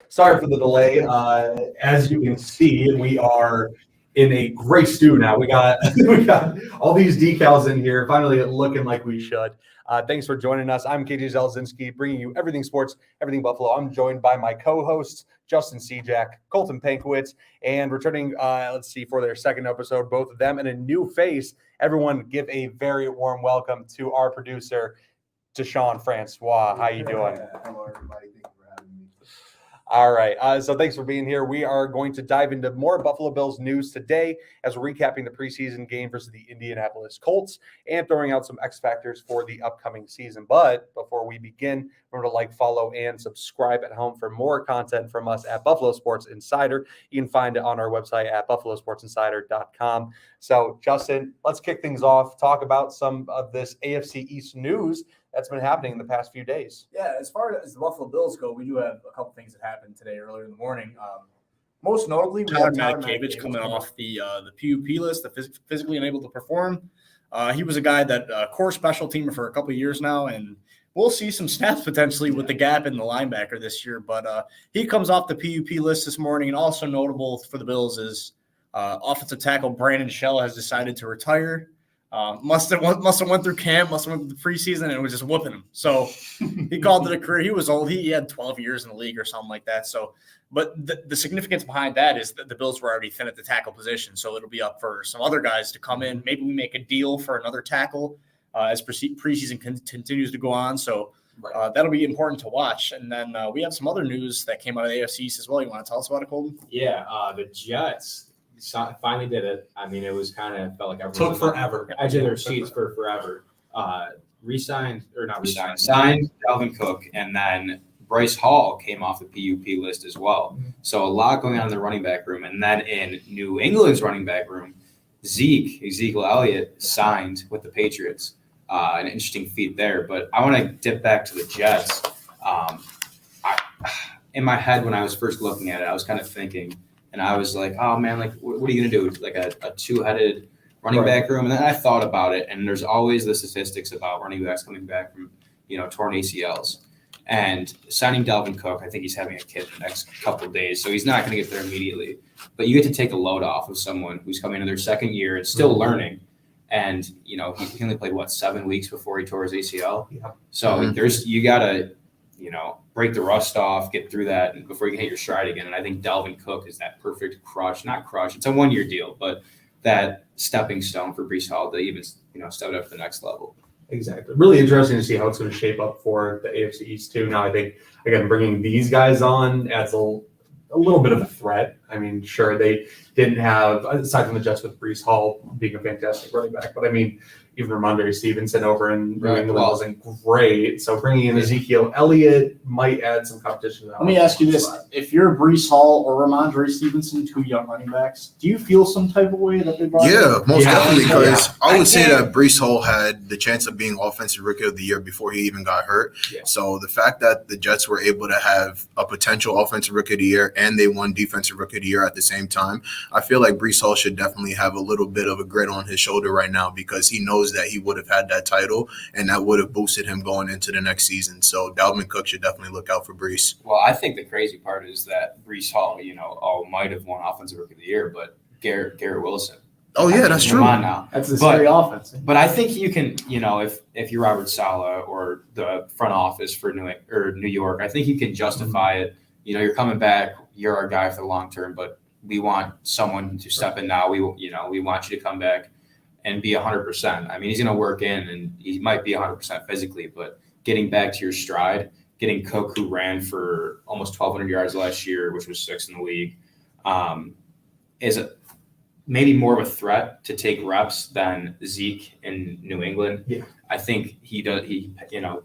Sorry for the delay. As you can see, we are in a great stew now. We got all these decals in here, finally looking like we should. Thanks for joining us. I'm KJ Zelzinski, bringing you everything sports, everything Buffalo. I'm joined by my co-hosts, Justin Sejak, Colton Pankowitz, and returning, for their second episode, both of them and a new face. Everyone give a very warm welcome to our producer, Deshaun Francois. How you doing? Hello, everybody. Thank you for having me. All right. So thanks for being here. We are going to dive into more Buffalo Bills news today as we're recapping the preseason game versus the Indianapolis Colts and throwing out some X factors for the upcoming season. But before we begin, remember to like, follow, and subscribe at home for more content from us at Buffalo Sports Insider. You can find it on our website at buffalosportsinsider.com. So, Justin, let's kick things off. Talk about some of this AFC East news that's been happening in the past few days. Yeah, as far as the Buffalo Bills go, we do have a couple things that happened today earlier in the morning. Most notably, we have Tyler Matakevich coming off the PUP list, the physically unable to perform. He was a guy that core special teamer for a couple of years now, and we'll see some snaps potentially with the gap in the linebacker this year. But he comes off the PUP list this morning, and also notable for the Bills is offensive tackle Brandon Shell has decided to retire. Must have went through camp, must have went through the preseason, and was just whooping him. So he called it a career. He was old. He had 12 years in the league or something like that. So, but the significance behind that is that the Bills were already thin at the tackle position. So it'll be up for some other guys to come in. Maybe we make a deal for another tackle as preseason continues to go on. So that'll be important to watch. And then we have some other news that came out of the AFC East as well. You want to tell us about it, Colton? Yeah, the Jets finally did it. I mean, it was kind of felt like everyone Took forever. Edge of their seats for forever. Signed Dalvin Cook, and then Bryce Hall came off the PUP list as well. So a lot going on in the running back room. And then in New England's running back room, Ezekiel Elliott signed with the Patriots. An interesting feat there. But I want to dip back to the Jets. In my head, when I was first looking at it, I was kind of thinking, and I was like, oh, man, like, what are you going to do? Like a two-headed running back room? And then I thought about it, and there's always the statistics about running backs coming back from, torn ACLs. And signing Dalvin Cook, I think he's having a kid the next couple of days, so he's not going to get there immediately. But you get to take a load off of someone who's coming into their second year and still learning. And, he only played, 7 weeks before he tore his ACL? Yeah. So you got to – break the rust off, get through that before you can hit your stride again. And I think Dalvin Cook is that perfect not crush. It's a 1-year deal, but that stepping stone for Breece Hall to even, step it up to the next level. Exactly. Really interesting to see how it's going to shape up for the AFC East too. Now, I think, again, bringing these guys on adds a little bit of a threat. I mean, sure, they didn't have, aside from the Jets with Breece Hall being a fantastic running back, but I mean, even Ramondre Stevenson over in New England wasn't great. So bringing in Ezekiel Elliott might add some competition. Let me ask you this. If you're Breece Hall or Ramondre Stevenson, two young running backs, do you feel some type of way that they brought Most definitely, because I would say that Breece Hall had the chance of being Offensive Rookie of the Year before he even got hurt. Yeah. So the fact that the Jets were able to have a potential Offensive Rookie of the Year and they won Defensive Rookie of the Year at the same time, I feel like Breece Hall should definitely have a little bit of a grit on his shoulder right now because he knows that he would have had that title and that would have boosted him going into the next season. So Dalvin Cook should definitely look out for Breece. Well, I think the crazy part is that Breece Hall, might have won Offensive Rookie of the Year, but Garrett Wilson. Oh, yeah, that's true. Come on now. That's a scary offense. But I think you can, if you're Robert Saleh or the front office for New York, I think you can justify it. You're coming back, you're our guy for the long term, but we want someone to step in now. We want you to come back and be 100%. I mean, he's going to work in, and he might be 100% physically, but getting back to your stride, getting Cook, who ran for almost 1,200 yards last year, which was 6th in the league, is maybe more of a threat to take reps than Zeke in New England. Yeah. I think he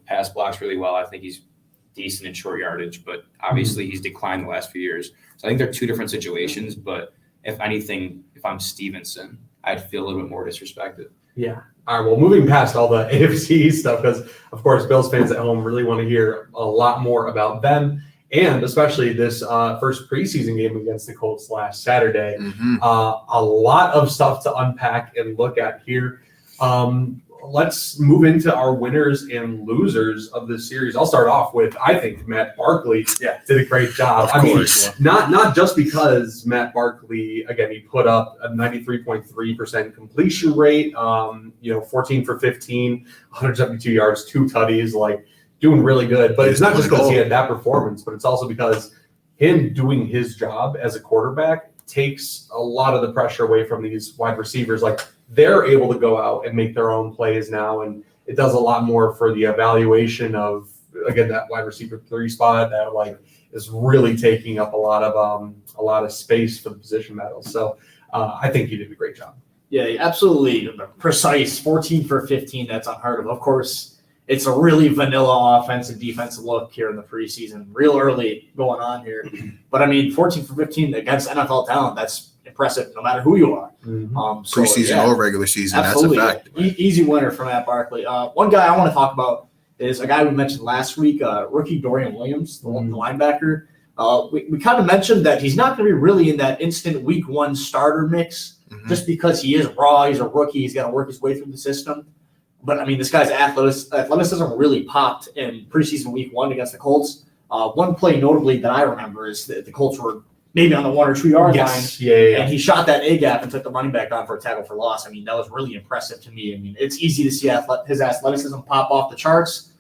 pass blocks really well. I think he's decent in short yardage, but obviously he's declined the last few years. So I think they're two different situations, but if anything, if I'm Stevenson, I'd feel a little bit more disrespected. Yeah. All right. Well, moving past all the AFC stuff, because, of course, Bills fans at home really want to hear a lot more about them, and especially this first preseason game against the Colts last Saturday. A lot of stuff to unpack and look at here. let's move into our winners and losers of this series. I'll start off with, I think Matt Barkley did a great job. Of course. Not just because Matt Barkley, again, he put up a 93.3% completion rate, 14 for 15, 172 yards, 2 tutties, like doing really good. But it's not just because he had that performance, but it's also because him doing his job as a quarterback takes a lot of the pressure away from these wide receivers. Like, they're able to go out and make their own plays now, and it does a lot more for the evaluation of, again, that wide receiver 3 spot that like is really taking up a lot of space for the position battles. So I think he did a great job. Yeah, absolutely precise. 14 for 15. That's unheard of. Of course, it's a really vanilla offensive defensive look here in the preseason, real early going on here. But I mean, 14 for 15 against NFL talent, that's impressive no matter who you are. Preseason or regular season, absolutely. That's a fact. Easy winner for Matt Barkley. One guy I want to talk about is a guy we mentioned last week, rookie Dorian Williams, the linebacker. We kind of mentioned that he's not going to be really in that instant week 1 starter mix just because he is raw. He's a rookie. He's got to work his way through the system. But, I mean, this guy's athleticism really popped in preseason week 1 against the Colts. One play notably that I remember is that the Colts were maybe on the 1 or 2 yard line. And he shot that A-gap and took the running back down for a tackle for loss. I mean, that was really impressive to me. I mean, it's easy to see his athleticism pop off the charts.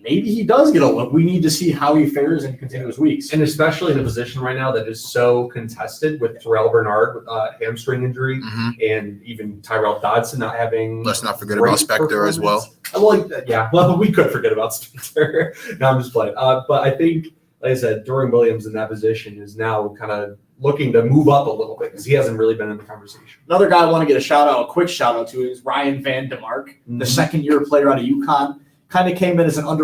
Maybe he does get a look. We need to see how he fares in continuous weeks. And especially in a position right now that is so contested with Terrell Bernard with hamstring injury and even Tyrell Dodson not having. Let's not forget about Spector as well. Well, we could forget about Spector. No, I'm just playing. But I think, like I said, Dorian Williams in that position is now kind of looking to move up a little bit because he hasn't really been in the conversation. Another guy I want to get a quick shout out to is Ryan Van DeMark, the second-year player out of UConn. Kind of came in as an under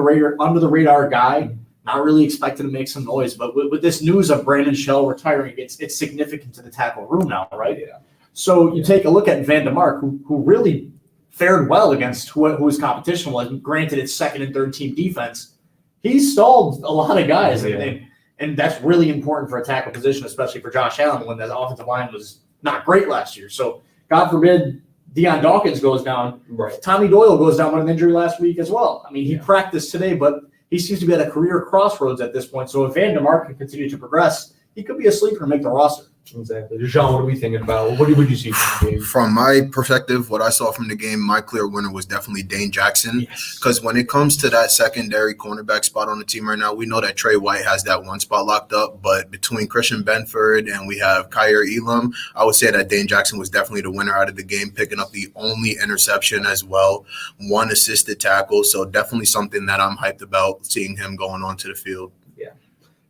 the radar guy, not really expected to make some noise. But with this news of Brandon Shell retiring, it's significant to the tackle room now, right? Yeah. So you take a look at Van DeMark, who really fared well against who his competition was. Granted, it's second and third team defense. He stalled a lot of guys, and that's really important for a tackle position, especially for Josh Allen when the offensive line was not great last year. So God forbid Deion Dawkins goes down. Right. Tommy Doyle goes down with an injury last week as well. I mean, he practiced today, but he seems to be at a career crossroads at this point. So if Van DeMark can continue to progress, he could be a sleeper and make the roster. Exactly. Jean, what are we thinking about? What did you see from the game? From my perspective, what I saw from the game, my clear winner was definitely Dane Jackson. Because when it comes to that secondary cornerback spot on the team right now, we know that Trey White has that one spot locked up. But between Christian Benford and we have Kyer Elam, I would say that Dane Jackson was definitely the winner out of the game, picking up the only interception as well, 1 assisted tackle. So definitely something that I'm hyped about, seeing him going onto the field.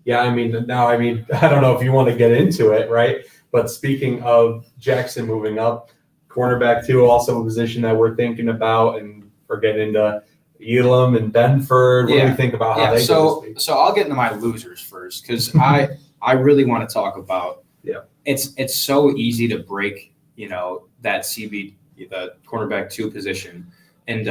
Yeah, I mean, I don't know if you want to get into it, right? But speaking of Jackson moving up, cornerback 2, also a position that we're thinking about, and we're getting into Elam and Benford. What do you think about how they go? So I'll get into my losers first because I really want to talk about. It's so easy to break that CB, the cornerback 2 position, and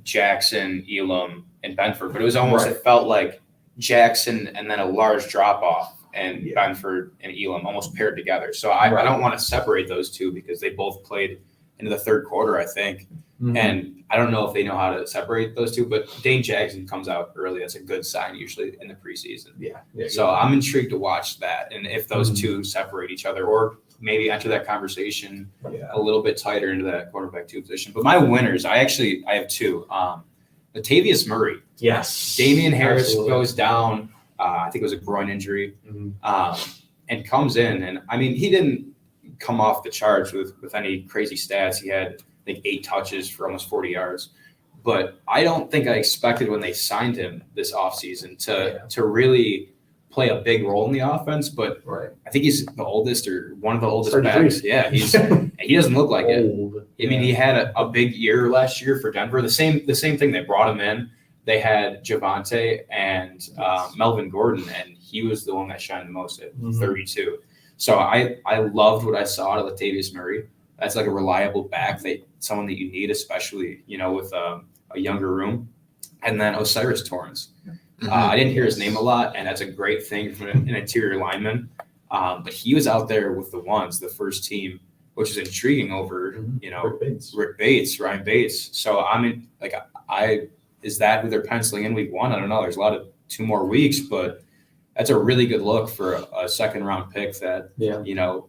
Jackson, Elam, and Benford, but it was almost it felt like Jackson and then a large drop off and Benford and Elam almost paired together. So I don't want to separate those two because they both played into the third quarter, I think. And I don't know if they know how to separate those two, but Dane Jackson comes out early. That's a good sign usually in the preseason. So I'm intrigued to watch that. And if those two separate each other or maybe enter that conversation a little bit tighter into that quarterback 2 position. But my winners, I have 2. Latavius Murray. Yes. Damian Harris goes down. I think it was a groin injury, and comes in. And I mean, he didn't come off the charts with any crazy stats. He had, I think, 8 touches for almost 40 yards. But I don't think I expected when they signed him this offseason to really play a big role in the offense. But I think he's the oldest or one of the oldest backs. Yeah, he doesn't look like it. I mean, he had a big year last year for Denver. The same thing. They brought him in. They had Javonte and Melvin Gordon, and he was the one that shined the most at 32. So I loved what I saw out of Latavius Murray. That's like a reliable back, someone that you need, especially with a younger room. And then Osiris Torrance. I didn't hear his name a lot, and that's a great thing from an interior lineman. But he was out there with the first team, which is intriguing over, Ryan Bates. So I mean, like is that who they're penciling in week 1? I don't know. There's a lot of 2 more weeks, but that's a really good look for a second round pick that,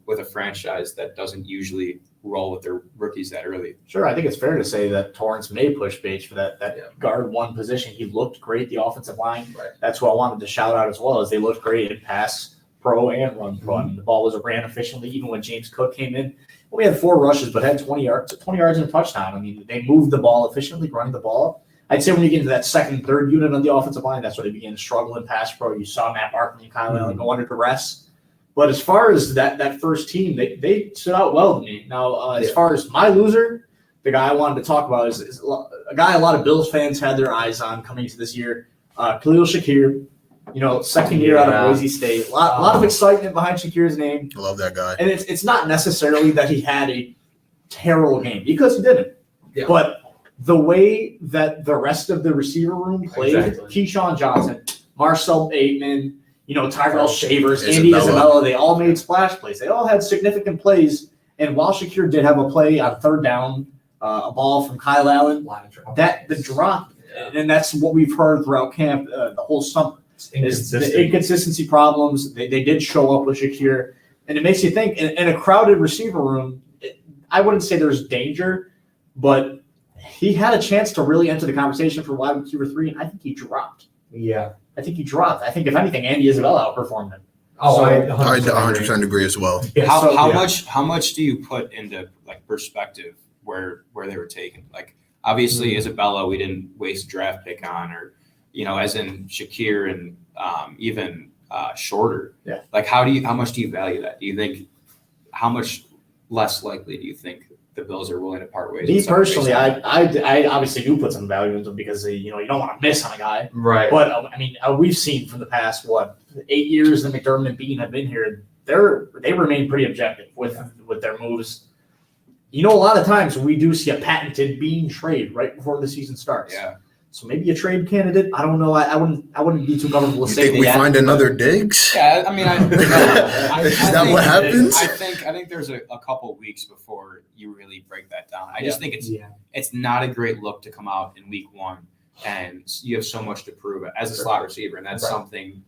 with a franchise that doesn't usually roll with their rookies that early. Sure. I think it's fair to say that Torrance may push Bates for that guard 1 position. He looked great, the offensive line. Right. That's what I wanted to shout out as well, as they looked great in pass pro and run pro. I mean, the ball was ran efficiently even when James Cook came in. We had 4 rushes, but had 20 yards and a touchdown. I mean, they moved the ball efficiently, running the ball. I'd say when you get into that second, third unit on the offensive line, that's where they began to struggle in pass pro. You saw Matt Barkley and Kyle Allen go under duress. But as far as that first team, they stood out well to me. Now, as far as my loser, the guy I wanted to talk about is a guy a lot of Bills fans had their eyes on coming into this year, Khalil Shakir. Second year out of Boise State. A lot of excitement behind Shakir's name. I love that guy. And it's not necessarily that he had a terrible game, because he didn't. Yeah. But the way that the rest of the receiver room played, Keyshawn Johnson, Marcel Bateman, Tyrell Shavers, Andy Isabella, they all made splash plays. They all had significant plays. And while Shakir did have a play on third down, a ball from Kyle Allen, the drop, and that's what we've heard throughout camp the whole summer. Is the inconsistency problems. They did show up with Shakir. And it makes you think, in a crowded receiver room, I wouldn't say there's danger, but he had a chance to really enter the conversation for wide receiver 3, and I think he dropped. Yeah. I think he dropped. I think, if anything, Andy Isabella outperformed him. Oh, I 100% agree as well. Yeah, how much do you put into perspective where they were taken? Like, obviously Isabella, we didn't waste a draft pick on, or as in Shakir and even Shorter. Yeah. Like, how much do you value that? Do you think, how much less likely do you think the Bills are willing to part ways? Me personally, I obviously do put some value into them, because you don't want to miss on a guy. Right. But we've seen from the past 8 years that McDermott and Bean have been here, they remain pretty objective with their moves. A lot of times we do see a patented Bean trade right before the season starts. Yeah. So maybe a trade candidate. I don't know. I wouldn't be too comfortable to say. Think we find another Diggs? Yeah, I mean, is that what happens? I think there's a couple weeks before you really break that down. I just think it's not a great look to come out in week 1 and you have so much to prove as a slot receiver, and that's something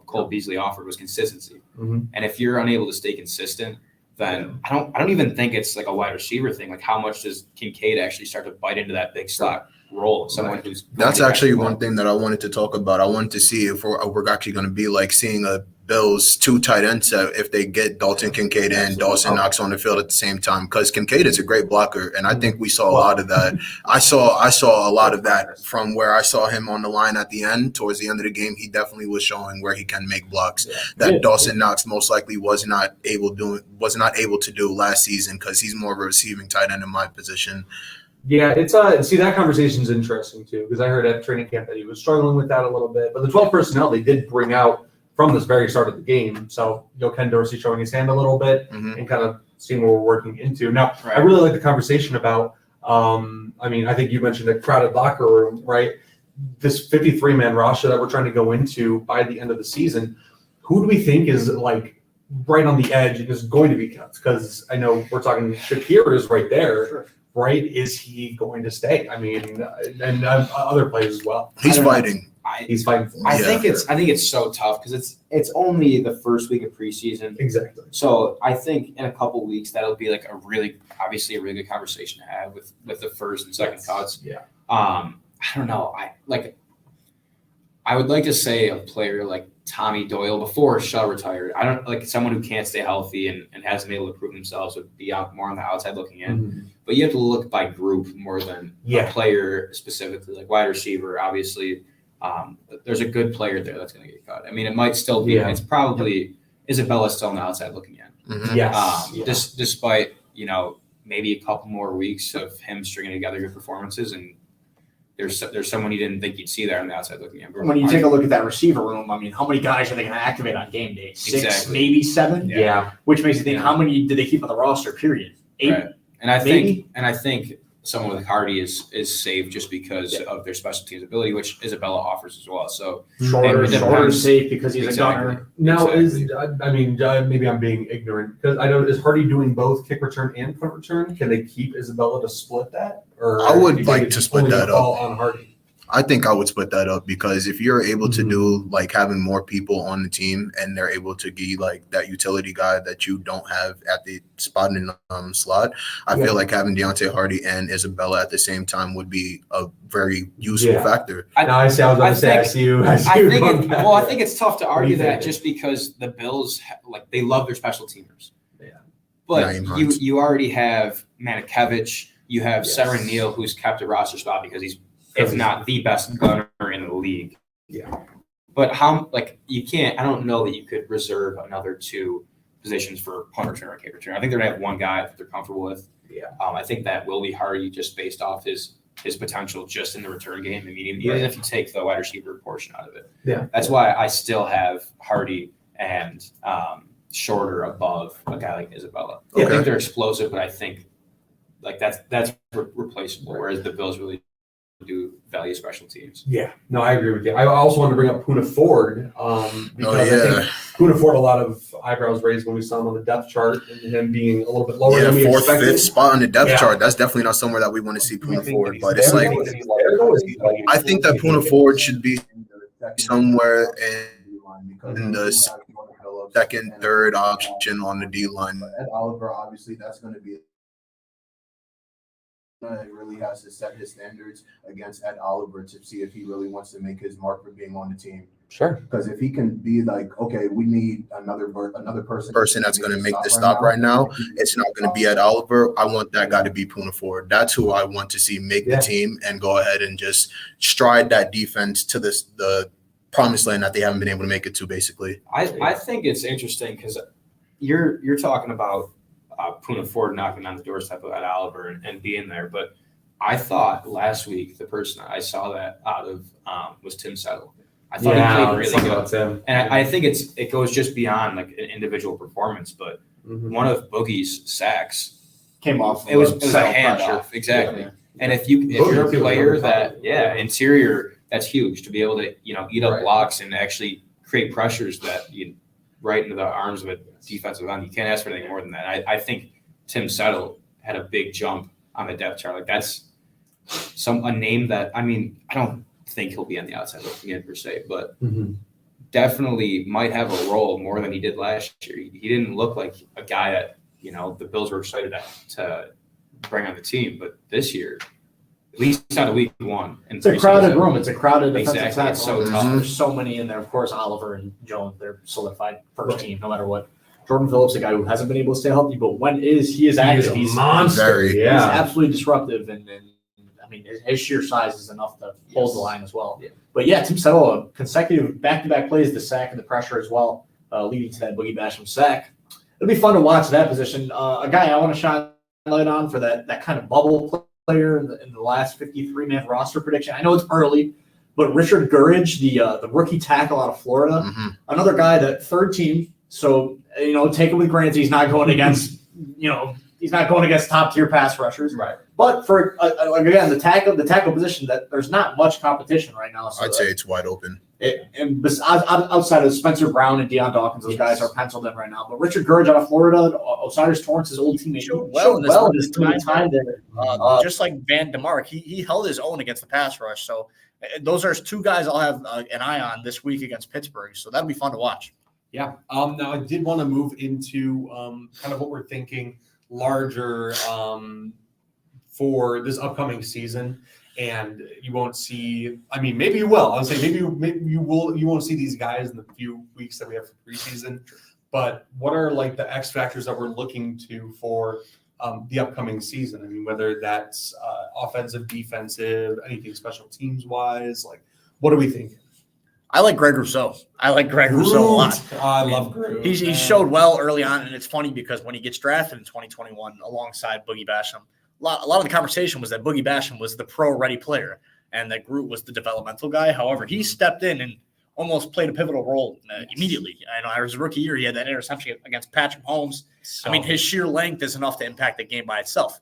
Cole Beasley offered, was consistency. Mm-hmm. And if you're unable to stay consistent, then I don't even think it's like a wide receiver thing. Like, how much does Kincaid actually start to bite into that big slot role? Someone who's that's actually one thing that I wanted to talk about. I wanted to see if we're actually going to be like seeing a Bills 2 tight end set if they get Dalton Kincaid and Dawson Knox on the field at the same time, because Kincaid is a great blocker, and I think we saw a lot of that. I saw a lot of that from where I saw him on the line at the end. Towards the end of the game, he definitely was showing where he can make blocks that Dawson Knox most likely was not able to do last season, because he's more of a receiving tight end in my position. Yeah, it's see, that conversation's interesting too, because I heard at training camp that he was struggling with that a little bit. But the 12 personnel they did bring out from this very start of the game. So Ken Dorsey showing his hand a little bit and kind of seeing what we're working into. Now, I really like the conversation about. I think you mentioned a crowded locker room, right? This 53-man roster that we're trying to go into by the end of the season. Who do we think is like right on the edge and is going to be cut? Because I know we're talking Shakir is right there. Sure. Right? Is he going to stay? I mean, and other players as well. He's fighting. He's fighting for I think it's so tough, because it's only the first week of preseason. Exactly. So I think in a couple weeks that'll be like a really good conversation to have with the first and second thoughts. Yeah. I don't know. I would like to say a player like Tommy Doyle before Shaw retired. I don't like someone who can't stay healthy and hasn't been able to prove themselves would be out more on the outside looking in. Mm-hmm. But you have to look by group more than a player specifically, like wide receiver. Obviously, there's a good player there that's going to get cut. I mean, it might still be. It's probably Isabella still on the outside looking in. Mm-hmm. Yes. Despite maybe a couple more weeks of him stringing together good performances, and there's someone you didn't think you'd see there on the outside looking in. When you take a look at that receiver room, how many guys are they going to activate on game day? 6, maybe 7. Yeah. Which makes you think, how many did they keep on the roster? Period. 8. Right. And I think someone with Hardy is safe just because of their special teams ability, which Isabella offers as well. So Shorter, it shorter depends. safe because he's Exactly. a gunner. Now Exactly. maybe I'm being ignorant because I don't. Is Hardy doing both kick return and punt return? Can they keep Isabella to split that? Or I would do you like think it's to split only that gonna fall up. on Hardy. I think I would split that up because if you're able to Mhm. do like having more people on the team and they're able to be like that utility guy that you don't have at the spot in slot, I Yeah. feel like having Deontay Hardy and Isabella at the same time would be a very useful Yeah. factor. No, I see. I was about I to say. I think- see you. I think going back I there. think it's tough to What do you argue that think? just because the Bills they love their special teamers. Yeah. But Naeem Hines. you already have Manikevich, you have Yes. Seren Neal, who's kept a roster spot because he's if not the best gunner in the league. Yeah. But you can't. I don't know that you could reserve another 2 positions for punt return or kick return. I think they're gonna have one guy that they're comfortable with. Yeah. I think that will be Hardy just based off his potential just in the return game. I mean, even Right. if you take the wide receiver portion out of it. Yeah. That's why I still have Hardy and Shorter above a guy like Isabella. I Okay. think they're explosive, but I think that's replaceable. Whereas the Bills really do value special teams. Yeah, no, I agree with you. I also wanted to bring up Puna Ford because I yeah. think Puna Ford a lot of eyebrows raised when we saw him on the depth chart and him being a little bit lower Yeah, than we 4th, expected. 5th spot on the depth Yeah. chart. That's definitely not somewhere that we want to see Puna Ford. But it's There, like is he there, though? Is he like- I think that Puna Ford should be somewhere in the second, third option on the D line. Ed Oliver, obviously, that's going to be. It really has to set his standards against Ed Oliver to see if he really wants to make his mark for being on the team. Sure. Because if he can be like, okay, we need another person that's going to make this stop right now. It's not going to be Ed Oliver. I want that guy to be Puna Ford. That's who I want to see make the team and go ahead and just stride that defense to the promised land that they haven't been able to make it to, basically. I think it's interesting because you're talking about Puna Ford knocking on the doorstep of Ed Oliver and being there, but I thought last week the person I saw that out of was Tim Settle. I thought he played really good, and I think it goes just beyond like an individual performance, but one of Boogie's sacks Came off. it was a Settle handoff pressure. exactly. Yeah. And if you're a player that interior, that's huge to be able to eat up blocks and actually create pressures that right into the arms of a defensive end. You can't ask for anything more than that. I think Tim Settle had a big jump on the depth chart. Like that's a name that I don't think he'll be on the outside looking in per se, but definitely might have a role more than he did last year. He didn't look like a guy that the Bills were excited to bring on the team, but this year, at least out of week 1, and It's a crowded room. It's a crowded defensive Exactly. tackle. It's so tough. There's so many in there. Of course, Oliver and Jones, they're solidified first team, no matter what. Jordan Phillips, a guy who hasn't been able to stay healthy, but when he is active, he's monster. He's Yeah. absolutely disruptive, and I mean, his sheer size is enough to hold the line as well. Yeah. But yeah, Tim Settle, a consecutive back-to-back plays, the sack and the pressure as well, leading to that Boogie Basham sack. It'll be fun to watch that position. A guy I want to shine light on for that kind of bubble player in the last 53-man roster prediction. I know it's early, but Richard Gurridge, the rookie tackle out of Florida, another guy that third team. So take it with granted. He's not going against he's not going against top tier pass rushers. Right. But for again the tackle position, that there's not much competition right now. So I'd say it's wide open. Outside of Spencer Brown and Deion Dawkins, those guys are penciled in right now. But Richard Gurridge out of Florida, Osiris Torrance, his old teammate, Showed well in this time there. Just like Van DeMark, he held his own against the pass rush. So those are 2 guys I'll have an eye on this week against Pittsburgh. So that'll be fun to watch. Yeah. Now I did want to move into kind of what we're thinking larger for this upcoming season. And you won't see. I mean, maybe you will. I'll say maybe you will. You won't see these guys in the few weeks that we have for preseason. But what are like the X factors that we're looking to for the upcoming season? I mean, whether that's offensive, defensive, anything special teams wise. Like, what are we thinking? I like Greg Rousseau. I like Greg Rousseau a lot. I love Groot. He showed well early on, and it's funny because when he gets drafted in 2021 alongside Boogie Basham, a lot of the conversation was that Boogie Basham was the pro-ready player and that Groot was the developmental guy. However, he stepped in and almost played a pivotal role immediately. I know his rookie year, he had that interception against Patrick Mahomes. I mean, his sheer length is enough to impact the game by itself.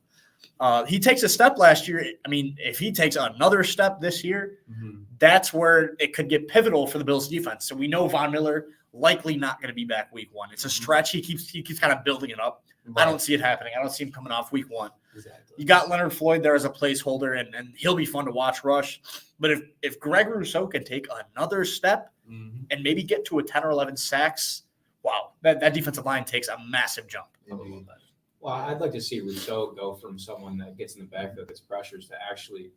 He takes a step last year. I mean, if he takes another step this year, Mhm. that's where it could get pivotal for the Bills defense. So we know Von Miller likely not going to be back week 1. It's a stretch. He keeps kind of building it up. I don't see it happening. I don't see him coming off week 1. Exactly. You got Leonard Floyd there as a placeholder, and he'll be fun to watch rush. But if Greg Rousseau can take another step Mhm. and maybe get to a 10 or 11 sacks, wow, that defensive line takes a massive jump. Well, I'd like to see Rousseau go from someone that gets in the backfield, gets pressures, to actually,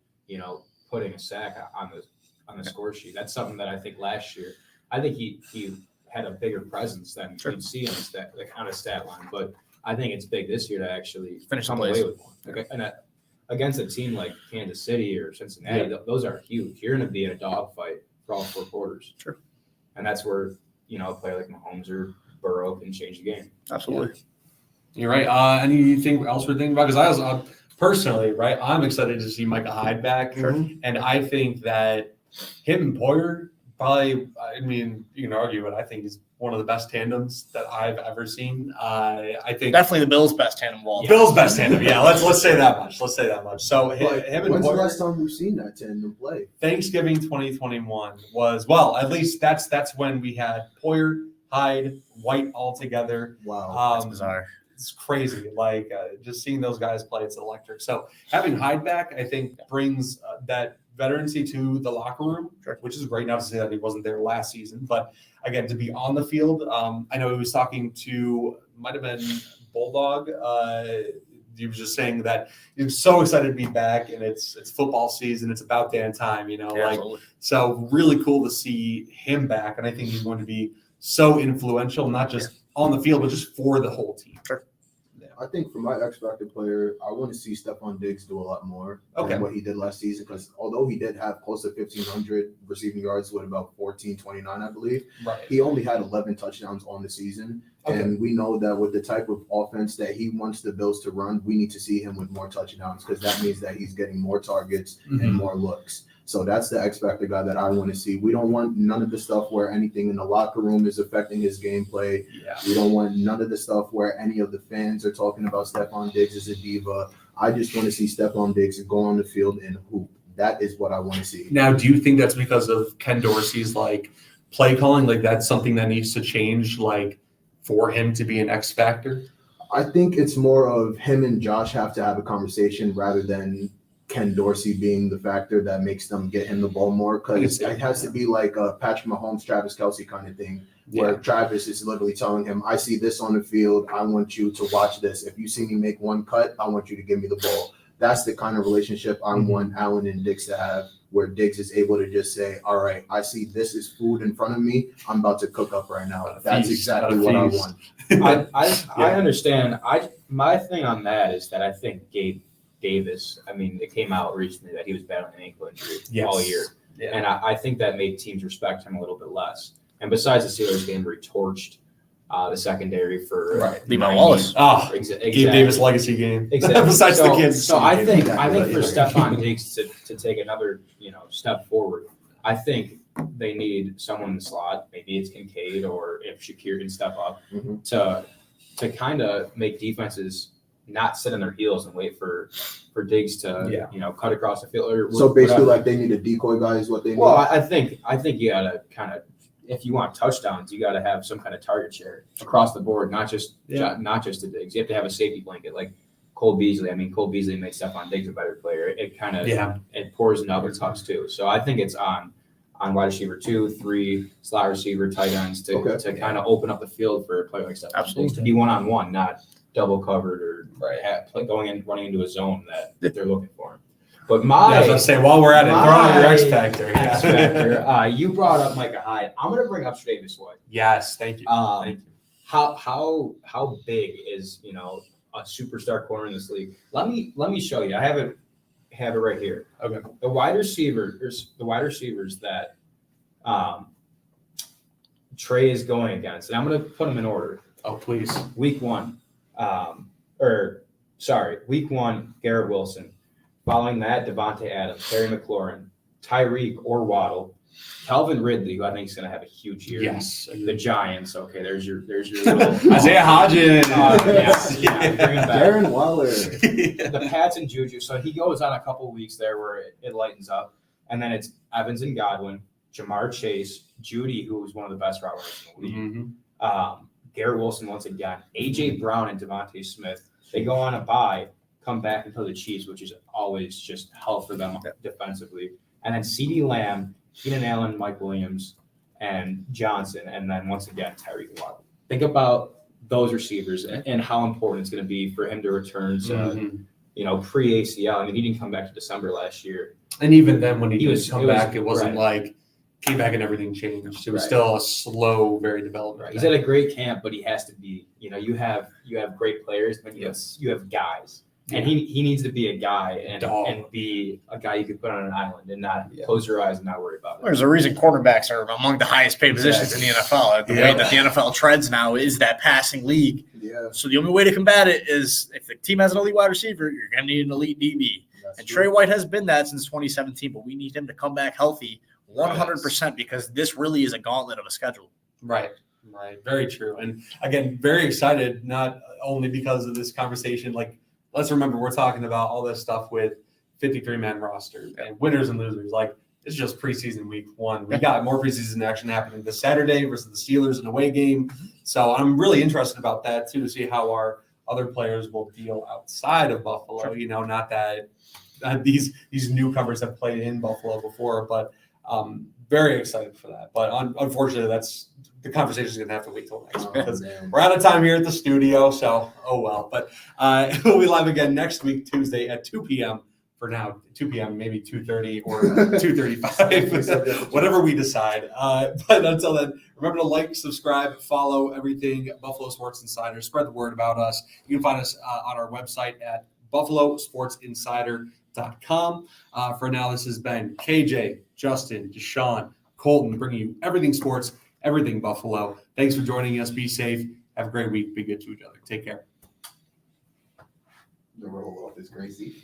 putting a sack on the score sheet. That's something that I think last year, I think he had a bigger presence than you'd see on a stat line. But I think it's big this year to actually Finish the come plays. away with one. Okay. And against a team like Kansas City or Cincinnati, those are huge. You're going to be in a dogfight for all 4 quarters. Sure. And that's where, a player like Mahomes or Burrow can change the game. Absolutely. You're right. Anything else we're thinking about? Because I was personally, right, I'm excited to see Micah Hyde back. Sure. And I think that him and Poyer probably, I mean, you can argue, but I think he's one of the best tandems that I've ever seen. I think Definitely the Bills' best tandem of all time. Bill's best tandem. Yeah, let's say that much. Let's say that much. So him and When's the Poyer, last time we've seen that tandem play? Thanksgiving 2021 was, well, at least that's when we had Poyer, Hyde, White all together. Wow. That's bizarre. It's crazy. Like just seeing those guys play, it's electric. So having Hyde back, I think, brings that veterancy to the locker room, which is great. Not to say that he wasn't there last season, but again, to be on the field. I know he was talking to, might have been Bulldog. He was just saying that he was so excited to be back, and it's football season. It's about damn time, Absolutely. So really cool to see him back, and I think he's going to be so influential, not just on the field, but just for the whole team. Sure. I think for my X Factor player, I want to see Stephon Diggs do a lot more than what he did last season. Because although he did have close to 1,500 receiving yards with about 1,429, I believe, Right. he only had 11 touchdowns on the season. Okay. And we know that with the type of offense that he wants the Bills to run, we need to see him with more touchdowns because that means that he's getting more targets and more looks. So that's the X Factor guy that I want to see. We don't want none of the stuff where anything in the locker room is affecting his gameplay. Yeah. We don't want none of the stuff where any of the fans are talking about Stephon Diggs as a diva. I just want to see Stephon Diggs go on the field and hoop. That is what I want to see. Now, do you think that's because of Ken Dorsey's play calling? Like that's something that needs to change, for him to be an X factor? I think it's more of him and Josh have to have a conversation rather than Ken Dorsey being the factor that makes them get him the ball more, because it has to be like a Patrick Mahomes, Travis Kelce kind of thing, where Travis is literally telling him, I see this on the field. I want you to watch this. If you see me make one cut, I want you to give me the ball. That's the kind of relationship I want Allen and Diggs to have, where Diggs is able to just say, all right, I see this is food in front of me. I'm about to cook up right now. That's exactly what I want. I understand. My thing on that is that I think Gabe Davis, it came out recently that he was battling an ankle injury all year. Yeah. And I think that made teams respect him a little bit less. And besides the Steelers game where he torched the secondary for Levi Wallace. Exactly. Gabe Davis legacy game. Exactly. Besides so, the kids. So I think for Stephon Diggs to take another step forward, I think they need someone in the slot. Maybe it's Kincaid, or if Shakir can step up to kind of make defenses not sit on their heels and wait for Diggs to cut across the field. Or so basically, they need a decoy guy is what they need. Well, I think you gotta kind of, if you want touchdowns, you got to have some kind of target share across the board, not just the Diggs. You have to have a safety blanket like Cole Beasley. Cole Beasley makes Stephon Diggs a better player. It kind of it pours into other cups too. So I think it's on wide receiver 2, 3, slot receiver, tight ends to kind of open up the field for a player like Stephon Diggs to be one-on-one, not double covered or running into a zone that they're looking for. But I was going to say, while we're at it, throw on your X Factor. X Factor. You brought up Micah Hyde. I'm going to bring up Davis White. Yes, thank you. Thank you. How big is a superstar corner in this league? Let me show you. I have it right here. Okay. The wide receivers that Trey is going against, and I'm going to put them in order. Oh, please. Week 1, Week 1, Garrett Wilson. Following that, Devontae Adams, Terry McLaurin, Tyreek or Waddle, Calvin Ridley, who I think is going to have a huge year. Yes. The Giants. Okay, there's your little Isaiah Hodgins. yeah, bring him back. Darren Waller. The Pats and Juju. So he goes on a couple of weeks there where it lightens up, and then it's Evans and Godwin, Jamar Chase, Judy, who is one of the best route runners in the league. Mhm. Garrett Wilson once again, AJ Brown and Devontae Smith. They go on a bye, come back and play the Chiefs, which is always just hell for them defensively. And then CeeDee Lamb, Keenan Allen, Mike Williams, and Johnson, and then once again Tyreek Waddle. Think about those receivers and how important it's going to be for him to return to pre-ACL. I mean, he didn't come back to December last year. And even then, when he did come it was- back, it wasn't right. like came back and everything changed. It was Right. still a slow, very development. Right. He's at a great camp, but he has to be. You have great players, but Yes. you have guys, and he needs to be a guy and Dog. be a guy you could put on an island and not Yeah. close your eyes and not worry about it. There's a reason cornerbacks are among the highest paid positions in the NFL. The way that the NFL treads now is that passing league. Yeah. So the only way to combat it is if the team has an elite wide receiver, you're going to need an elite DB. And Trey White has been that since 2017, but we need him to come back healthy 100% because this really is a gauntlet of a schedule. Right. Very true. And again, very excited, not only because of this conversation. Like, let's remember, we're talking about all this stuff with 53-man roster and winners and losers. Like, it's just preseason week 1. We got more preseason action happening this Saturday versus the Steelers, an away game. So I'm really interested about that, too, to see how our other players will deal outside of Buffalo. Sure. Not that these newcomers have played in Buffalo before, but very excited for that. But unfortunately, that's the conversation is going to have to wait till next week because we're out of time here at the studio. So, oh well. But we'll be live again next week, Tuesday at 2 p.m. For now, 2 p.m., maybe 2:30 or 2:35, whatever we decide. But until then, remember to like, subscribe, follow everything Buffalo Sports Insider. Spread the word about us. You can find us on our website at buffalosportsinsider.com. For now, this has been KJ, Justin, Deshaun, Colton, bringing you everything sports, everything Buffalo. Thanks for joining us. Be safe. Have a great week. Be good to each other. Take care. The roll off is crazy.